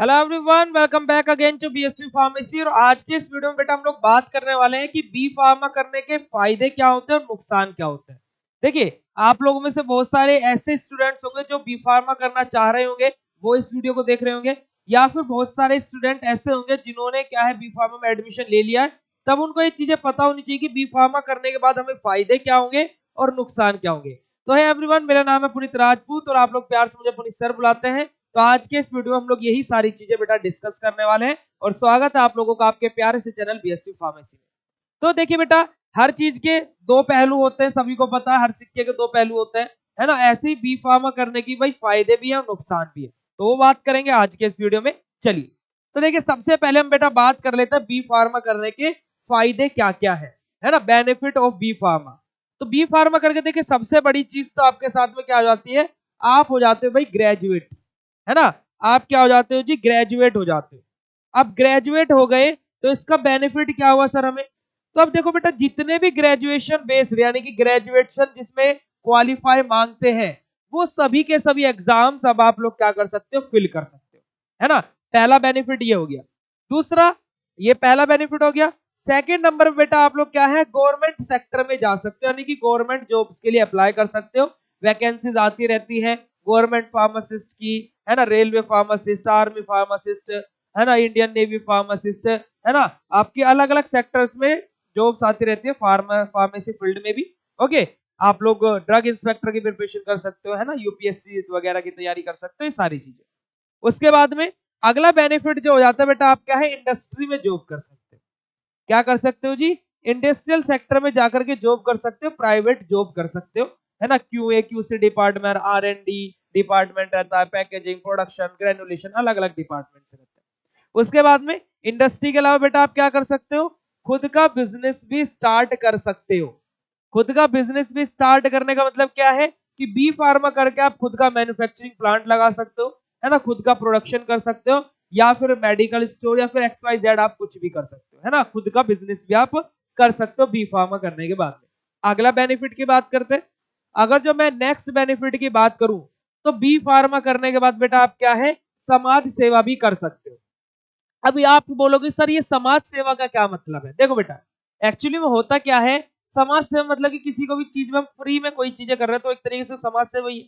Hello everyone, welcome back again to BST pharmacy. और आज के इस वीडियो में बेटा हम लोग बात करने वाले हैं कि बी फार्मा करने के फायदे क्या होते हैं और नुकसान क्या होते हैं। देखिए, आप लोगों में से बहुत सारे ऐसे स्टूडेंट्स होंगे जो बी फार्मा करना चाह रहे होंगे, वो इस वीडियो को देख रहे होंगे, या फिर बहुत सारे स्टूडेंट ऐसे होंगे जिन्होंने क्या है बी फार्मा में एडमिशन ले लिया है। तब उनको ये चीजें पता होनी चाहिए कि बी फार्मा करने के बाद हमें फायदे क्या होंगे और नुकसान क्या होंगे। तो है एवरीवन, मेरा नाम है पुनीत राजपूत और आप लोग प्यार से मुझे पुनीत सर बुलाते हैं। तो आज के इस वीडियो में हम लोग यही सारी चीजें बेटा डिस्कस करने वाले हैं और स्वागत है आप लोगों का आपके प्यारे से चैनल बीएससी फार्मेसी में। तो देखिए बेटा, हर चीज के दो पहलू होते हैं, सभी को पता है, हर सिक्के के दो पहलू होते हैं, है ना। ऐसे ही बी फार्मा करने की भाई फायदे भी है और नुकसान भी है, तो वो बात करेंगे आज के इस वीडियो में। चलिए, तो देखिए सबसे पहले हम बेटा बात कर लेते हैं बी फार्मा करने के फायदे क्या क्या है ना, बेनिफिट ऑफ बी फार्मा। तो बी फार्मा करके देखिए सबसे बड़ी चीज तो आपके साथ में क्या हो जाती है, आप हो जाते हो भाई ग्रेजुएट, है ना। आप क्या हो जाते हो जी, ग्रेजुएट हो जाते हो। अब ग्रेजुएट हो गए तो इसका बेनिफिट क्या हुआ सर हमें। तो अब देखो बेटा, जितने भी ग्रेजुएशन बेस्ड यानी कि ग्रेजुएशन जिसमें क्वालिफाई मांगते हैं, वो सभी के सभी एग्जाम्स अब आप लोग क्या कर सकते हो, फिल कर सकते हो, है ना। पहला बेनिफिट ये हो गया। दूसरा, ये पहला बेनिफिट हो गया। सेकंड नंबर बेटा आप लोग क्या है, गवर्नमेंट सेक्टर में जा सकते हो, यानी कि गवर्नमेंट जॉब्स के लिए अप्लाई कर सकते हो। वैकेंसीज आती रहती है गवर्नमेंट फार्मासिस्ट की, है ना, रेलवे फार्मासिस्ट, आर्मी फार्मासिस्ट, है ना, इंडियन नेवी फार्मासिस्ट, है ना। आपके अलग अलग सेक्टर्स में जॉब्स आती रहती है फार्मेसी फील्ड में भी। ओके, आप लोग ड्रग इंस्पेक्टर की प्रिपरेशन कर सकते हो, है ना, यूपीएससी वगैरह की तैयारी कर सकते हो, ये सारी चीजें। उसके बाद में अगला बेनिफिट जो हो जाता है बेटा, आप क्या है, इंडस्ट्री में जॉब कर सकते हो। क्या कर सकते हो जी, इंडस्ट्रियल सेक्टर में जाकर के जॉब कर सकते हो, प्राइवेट जॉब कर सकते हो, है ना। क्यूए क्यूसी डिपार्टमेंट, आर&डी डिपार्टमेंट रहता है, पैकेजिंग, प्रोडक्शन, ग्रेनुलेशन, अलग अलग डिपार्टमेंट से रहते हैं। उसके बाद में इंडस्ट्री के अलावा बेटा आप क्या कर सकते हो, खुद का बिजनेस भी स्टार्ट कर सकते हो। खुद का बिजनेस भी स्टार्ट करने का मतलब क्या है कि बी फार्मा करके आप खुद का मैन्युफैक्चरिंग प्लांट लगा सकते हो, है ना, खुद का प्रोडक्शन कर सकते हो, या फिर मेडिकल स्टोर या फिर XYZ आप कुछ भी कर सकते हो, है ना। खुद का बिजनेस भी आप कर सकते हो बी फार्मा करने के बाद में। अगला बेनिफिट की बात करते हैं। अगर जो मैं नेक्स्ट बेनिफिट की बात करूं, तो बी फार्मा करने के बाद बेटा आप क्या है, समाज सेवा भी कर सकते हो। अभी आप बोलोगे सर ये समाज सेवा का क्या मतलब है। देखो बेटा, एक्चुअली में होता क्या है, समाज सेवा मतलब कि किसी को भी चीज में फ्री में कोई चीजें कर रहे हैं, तो एक तरीके से समाज सेवा ही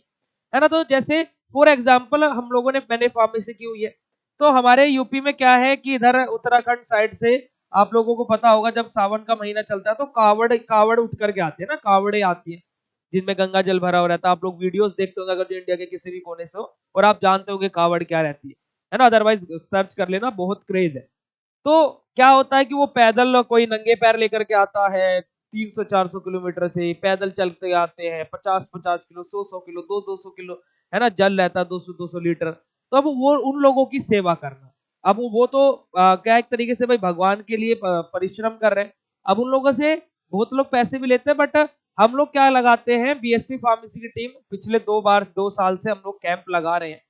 है ना। तो जैसे फॉर एग्जाम्पल हम लोगों ने, मैंने फार्मेसी की हुई है, तो हमारे यूपी में क्या है कि इधर उत्तराखंड साइड से आप लोगों को पता होगा, जब सावन का महीना चलता है तो कावड़ कावड़ उठ करके आते हैं ना, कावड़े आती है जिनमें गंगा जल भरा हो रहता है। आप लोग वीडियोस देखते होंगे अगर जो इंडिया के किसी भी कोने से हो, और आप जानते होंगे कावड़ क्या रहती है ना। अदरवाइज सर्च कर लेना, बहुत क्रेज है। तो क्या होता है कि वो पैदल कोई नंगे पैर लेकर के आता है, 300-400 किलोमीटर से पैदल चलते आते हैं, 50-50 किलो, 100-100 किलो, 200-200 किलो, है ना, जल रहता है 200-200 लीटर। तो अब वो उन लोगों की सेवा करना, अब वो तो क्या एक तरीके से भाई भगवान के लिए परिश्रम कर रहे हैं। अब उन लोगों से बहुत लोग पैसे भी लेते हैं, बट हम लोग क्या लगाते हैं, बीएसटी फार्मेसी की टीम पिछले 2 साल से हम लोग कैंप लगा रहे हैं।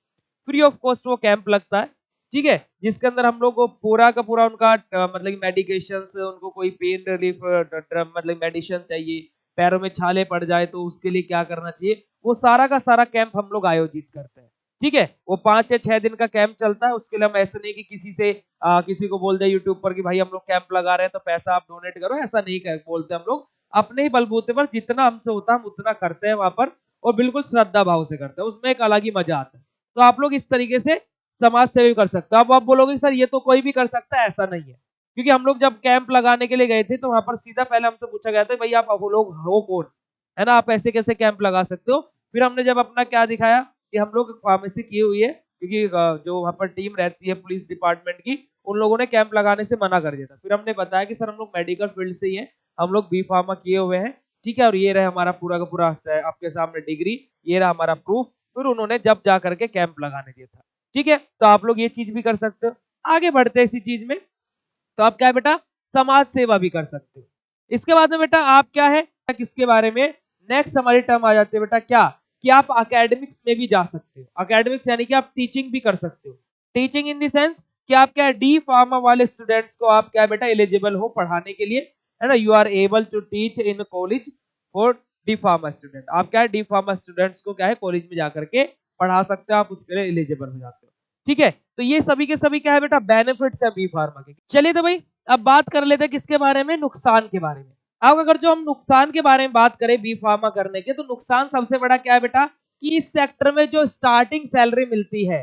फ्री ऑफ कॉस्ट वो कैंप लगता है, ठीक है, जिसके अंदर हम लोग को पूरा का पूरा उनका मतलब मेडिकेशन, उनको कोई पेन रिलीफ मतलब मेडिसिन चाहिए, पैरों में छाले पड़ जाए तो उसके लिए क्या करना चाहिए, वो सारा का सारा कैंप हम लोग आयोजित करते हैं। ठीक है, वो 5 या 6 दिन का कैंप चलता है। उसके लिए हम ऐसे नहीं कि किसी से किसी को बोल दे यूट्यूब पर कि भाई हम लोग कैंप लगा रहे हैं तो पैसा आप डोनेट करो, ऐसा नहीं बोलते हम लोग। अपने ही बलबूते पर जितना हमसे होता है हम उतना करते हैं वहां पर, और बिल्कुल श्रद्धा भाव से करते हैं, उसमें एक अलग ही मजा आता है। तो आप लोग इस तरीके से समाज सेवा कर सकते हो। अब आप बोलोगे सर ये तो कोई भी कर सकता है, ऐसा नहीं है, क्योंकि हम लोग जब कैंप लगाने के लिए गए थे तो वहां पर सीधा पहले हमसे पूछा गया था, भाई आप वो लोग हो कौन, है ना, आप ऐसे कैसे कैंप लगा सकते हो। फिर हमने जब अपना क्या दिखाया कि हम लोग फार्मेसी की हुई है, क्योंकि जो वहां पर टीम रहती है पुलिस डिपार्टमेंट की, उन लोगों ने कैंप लगाने से मना कर दिया था। फिर हमने बताया कि सर हम लोग मेडिकल फील्ड से ही है, हम लोग बी फार्मा किए हुए हैं, ठीक है, और ये रहे हमारा पूरा का पूरा आपके सामने डिग्री, ये रहा हमारा प्रूफ। फिर उन्होंने जब जा करके कैंप लगाने दिया था। ठीक है, तो आप लोग ये चीज भी कर सकते हो। आगे बढ़ते हैं इसी चीज में, तो आप क्या है बेटा, समाज सेवा भी कर सकते हो। इसके बाद में बेटा आप क्या है, किसके बारे में, नेक्स्ट हमारी टर्म आ जाती है बेटा क्या, कि आप एकेडमिक्स में भी जा सकते हो। एकेडमिक्स यानी कि आप टीचिंग भी कर सकते हो। टीचिंग इन द सेंस कि आप क्या डी फार्मा वाले स्टूडेंट्स को आप क्या बेटा एलिजिबल हो पढ़ाने के लिए, है ना। You are able to teach in college for D pharma student. आप क्या है डी फार्मा स्टूडेंट्स को क्या है कॉलेज में जाकर के पढ़ा सकते हो, आप उसके लिए एलिजिबल हो जाते हो। ठीक है, तो ये सभी के सभी क्या है बेटा, बेनिफिट्स है बी फार्मा के। चलिए तो भाई अब बात कर लेते हैं किसके बारे में, नुकसान के बारे में। अब अगर जो हम नुकसान के बारे में बात करें बी फार्मा करने के, तो नुकसान सबसे बड़ा क्या है बेटा, कि इस सेक्टर में जो स्टार्टिंग सैलरी मिलती है,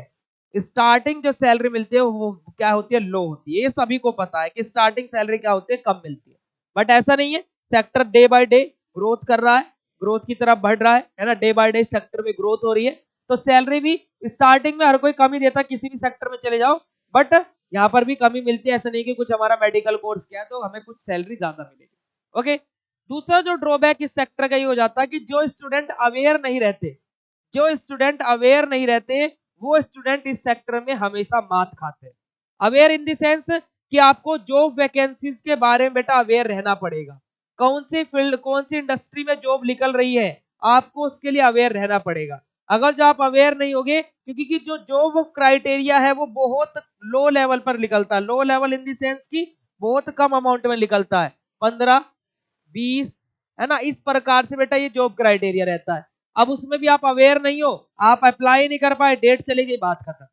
स्टार्टिंग जो सैलरी मिलती है वो क्या होती है, लो होती है। ये सभी को पता है कि स्टार्टिंग सैलरी क्या होती है, कम मिलती है। बट ऐसा नहीं है, sector day by day growth कर रहा है, ग्रोथ की तरफ बढ़ रहा है ना, डे बाय डे सेक्टर में ग्रोथ हो रही है। तो सैलरी भी स्टार्टिंग में हर कोई कम ही देता, किसी भी सेक्टर में चले जाओ, बट यहाँ पर भी कमी मिलती है। ऐसा नहीं कि कुछ हमारा मेडिकल कोर्स किया तो हमें कुछ सैलरी ज्यादा मिलेगी। ओके, दूसरा जो ड्रॉबैक इस सेक्टर का ये हो जाता है कि जो स्टूडेंट अवेयर नहीं रहते, जो स्टूडेंट अवेयर नहीं रहते, वो स्टूडेंट इस सेक्टर में हमेशा मात खाते हैं। अवेयर इन द सेंस कि आपको जॉब वैकेंसीज के बारे में बेटा अवेयर रहना पड़ेगा। कौन सी फील्ड, कौन सी इंडस्ट्री में जॉब निकल रही है, आपको उसके लिए अवेयर रहना पड़ेगा। अगर जो आप अवेयर नहीं होगे, क्योंकि कि जो जॉब क्राइटेरिया है वो बहुत लो लेवल पर निकलता है। Low level in the sense की बहुत कम अमाउंट में निकलता है, 15, 20, है ना, इस प्रकार से बेटा ये जॉब क्राइटेरिया रहता है। अब उसमें भी आप अवेयर नहीं हो, आप अप्लाई नहीं कर पाए, डेट चली गई, बात खत्म।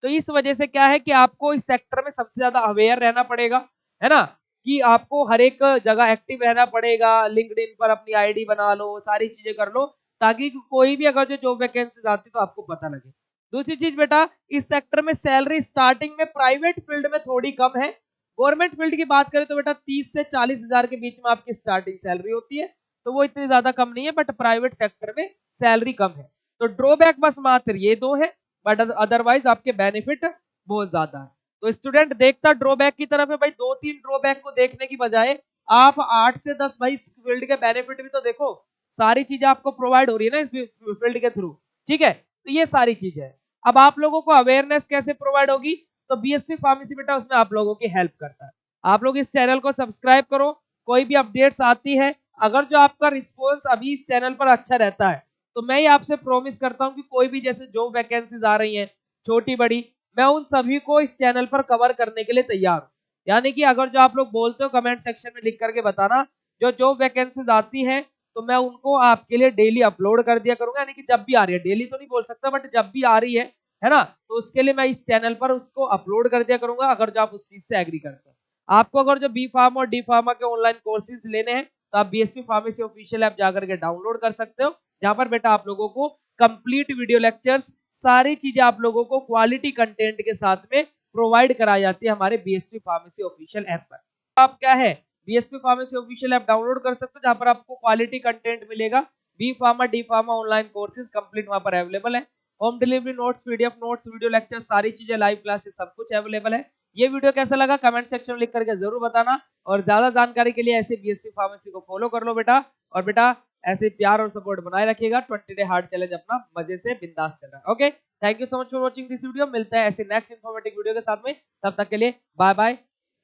तो इस वजह से क्या है कि आपको इस सेक्टर में सबसे ज्यादा अवेयर रहना पड़ेगा, है ना, कि आपको हर एक जगह एक्टिव रहना पड़ेगा। लिंक्डइन पर अपनी आईडी बना लो, सारी चीजें कर लो, ताकि कोई भी अगर जो जॉब वैकेंसीज आती तो आपको पता लगे। दूसरी चीज बेटा, इस सेक्टर में सैलरी स्टार्टिंग में प्राइवेट फील्ड में थोड़ी कम है। गवर्नमेंट फील्ड की बात करें तो बेटा 30 से 40 हजार के बीच में आपकी स्टार्टिंग सैलरी होती है, तो वो इतनी ज्यादा कम नहीं है। बट प्राइवेट सेक्टर में सैलरी कम है। तो ड्रॉबैक बस मात्र ये दो है, बट अदरवाइज आपके बेनिफिट बहुत ज्यादा है। तो स्टूडेंट देखता ड्रॉबैक की तरफ है भाई, 2-3 ड्रॉबैक को देखने की बजाय आप 8 से 10 भाई फील्ड के बेनिफिट भी तो देखो। सारी चीजें आपको प्रोवाइड हो रही है ना इस फील्ड के थ्रू, ठीक है, तो ये सारी चीजें है। अब आप लोगों को अवेयरनेस कैसे प्रोवाइड होगी, तो बीएसपी फार्मेसी बेटा उसमें आप लोगों की हेल्प करता है। आप लोग इस चैनल को सब्सक्राइब करो, कोई भी अपडेट्स आती है, अगर जो आपका रिस्पॉन्स अभी इस चैनल पर अच्छा रहता है, तो मैं ही आपसे प्रॉमिस करता हूं कि कोई भी जैसे जॉब वैकेंसीज आ रही हैं छोटी बड़ी, मैं उन सभी को इस चैनल पर कवर करने के लिए तैयार हूं। यानी कि अगर जो आप लोग बोलते हो कमेंट सेक्शन में लिख करके बताना, जो जॉब वैकेंसीज आती हैं तो मैं उनको आपके लिए डेली अपलोड कर दिया करूंगा। यानी कि जब भी आ रही है, डेली तो नहीं बोल सकता, बट जब भी आ रही है ना, तो उसके लिए मैं इस चैनल पर उसको अपलोड कर दिया करूंगा, अगर जो आप उस चीज से एग्री करते हैं। आपको अगर जो बी फार्मा और डी फार्मा के ऑनलाइन कोर्सेज लेने हैं, तो आप बीएसपी फार्मेसी ऑफिशियल ऐप जाकर के डाउनलोड कर सकते हो, जहां पर बेटा आप लोगों को कंप्लीट वीडियो लेक्चर्स, सारी चीजें आप लोगों को क्वालिटी कंटेंट के साथ में प्रोवाइड कराई जाती है हमारे बीएसपी फार्मेसी ऑफिशियल ऐप पर। आप क्या है, BSP pharmacy official app download कर सकते हो, जहां पर आपको क्वालिटी कंटेंट मिलेगा। B pharma D pharma online courses complete वहां पर अवेलेबल है। Home delivery notes, PDF notes, video lecture, सारी चीजें, लाइव क्लासेस, सब कुछ अवेलेबल है। ये वीडियो कैसा लगा कमेंट सेक्शन में लिख करके जरूर बताना, और ज्यादा जानकारी के लिए ऐसे बीएससी फार्मेसी को फॉलो कर लो बेटा। और बेटा ऐसे प्यार और सपोर्ट बनाए रखिएगा। 20 डे हार्ड चैलेंज अपना मजे से बिंदास चल रहा है। Okay, thank you so much for watching this video. मिलता है ऐसे नेक्स्ट इन्फॉर्मेटिव वीडियो के साथ में, तब तक के लिए बाय बाय,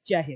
जय हिंद।